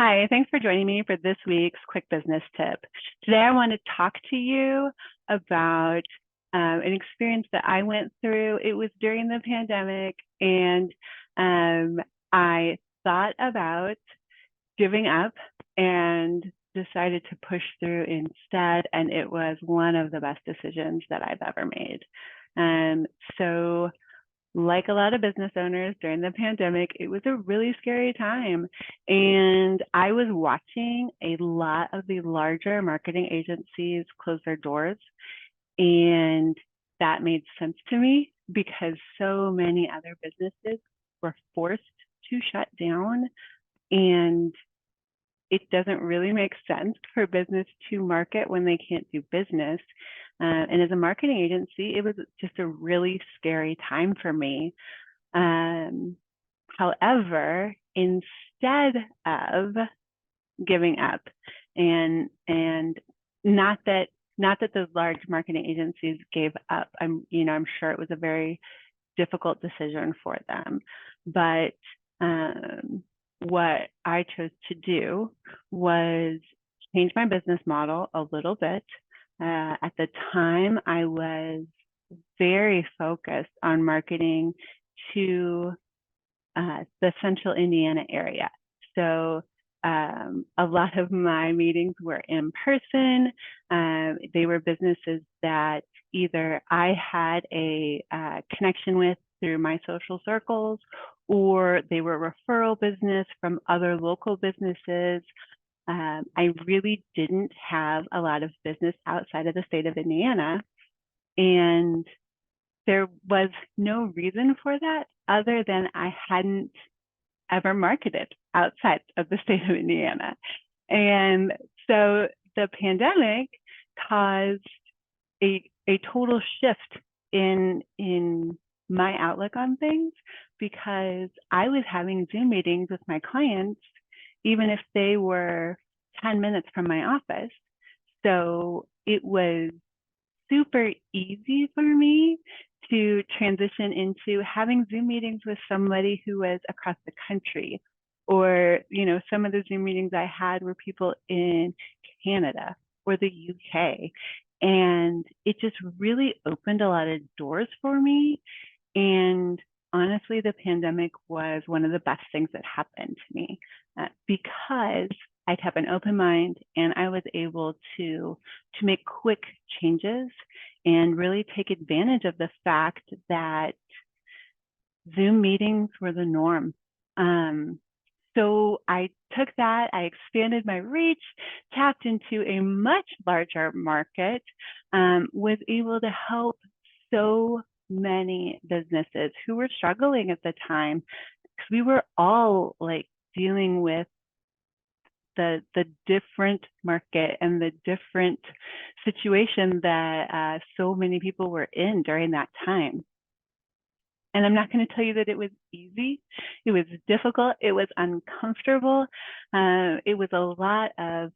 Hi, thanks for joining me for this week's quick business tip. Today, I want to talk to you about an experience that I went through. It was during the pandemic, and I thought about giving up and decided to push through instead. And it was one of the best decisions that I've ever made. Um, so like a lot of business owners during the pandemic, it was a really scary time. And I was watching a lot of the larger marketing agencies close their doors. And that made sense to me because so many other businesses were forced to shut down. And it doesn't really make sense for business to market when they can't do business. And as a marketing agency, it was just a really scary time for me. Um, However, instead of giving up, and not that those large marketing agencies gave up. I'm sure it was a very difficult decision for them, but what I chose to do was change my business model a little bit. At the time, I was very focused on marketing to the central Indiana area. So a lot of my meetings were in person. They were businesses that either I had a connection with through my social circles, or they were referral business from other local businesses. I really didn't have a lot of business outside of the state of Indiana. And there was no reason for that other than I hadn't ever marketed outside of the state of Indiana. And so the pandemic caused a total shift in my outlook on things, because I was having Zoom meetings with my clients, even if they were 10 minutes from my office. So it was super easy for me to transition into having Zoom meetings with somebody who was across the country. Or, some of the Zoom meetings I had were people in Canada or the UK. And it just really opened a lot of doors for me. And honestly, the pandemic was one of the best things that happened to me, because I kept an open mind and I was able to make quick changes and really take advantage of the fact that Zoom meetings were the norm. So I took that, I expanded my reach, tapped into a much larger market, was able to help so many businesses who were struggling at the time, because we were all like dealing with the different market and the different situation that so many people were in during that time. And I'm not going to tell you that it was easy. It was difficult. It was uncomfortable. It was a lot of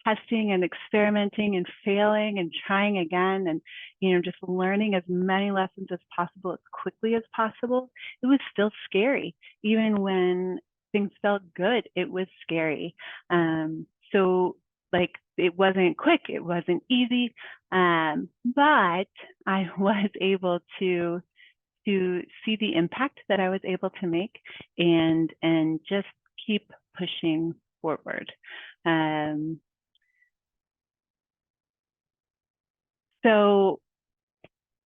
testing and experimenting and failing and trying again, and just learning as many lessons as possible as quickly as possible. It was still scary. Even when things felt good, it was scary. So like, it wasn't quick, it wasn't easy, but I was able to see the impact that I was able to make, and just keep pushing forward. So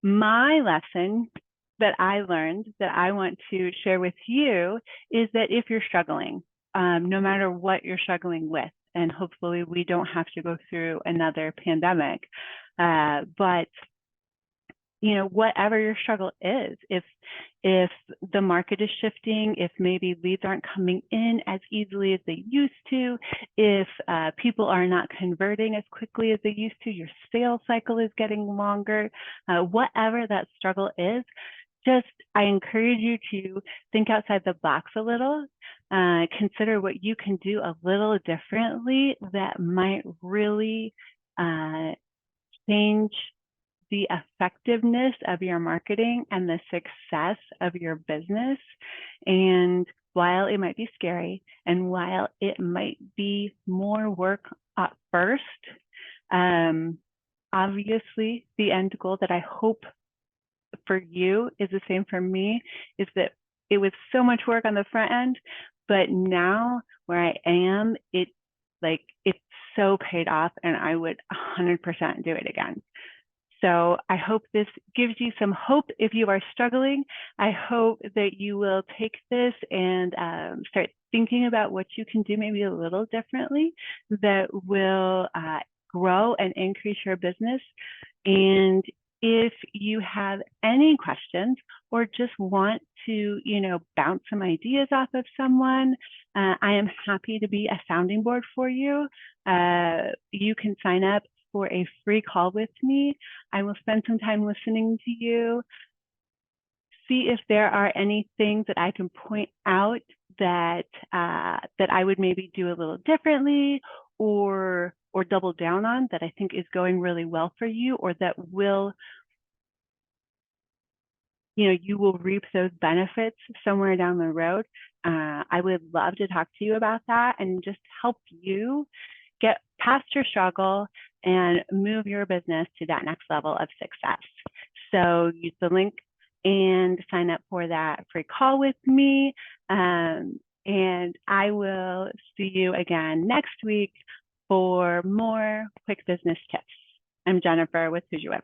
my lesson that I learned that I want to share with you is that if you're struggling, no matter what you're struggling with, and hopefully we don't have to go through another pandemic, but whatever your struggle is, if the market is shifting, if maybe leads aren't coming in as easily as they used to, if people are not converting as quickly as they used to, your sales cycle is getting longer, whatever that struggle is, I encourage you to think outside the box a little, consider what you can do a little differently that might really change the effectiveness of your marketing and the success of your business. And while it might be scary and while it might be more work at first, obviously the end goal that I hope for you is the same for me, is that it was so much work on the front end, but now where I am, it's so paid off, and I would 100% do it again. So I hope this gives you some hope if you are struggling. I hope that you will take this and start thinking about what you can do maybe a little differently that will grow and increase your business. And if you have any questions or just want to, bounce some ideas off of someone, I am happy to be a sounding board for you. You can sign up for a free call with me. I will spend some time listening to you, see if there are any things that I can point out that I would maybe do a little differently or double down on that I think is going really well for you, or that will, you will reap those benefits somewhere down the road. I would love to talk to you about that and just help you get past your struggle and move your business to that next level of success. So use the link and sign up for that free call with me. And I will see you again next week for more quick business tips. I'm Jennifer with giveup.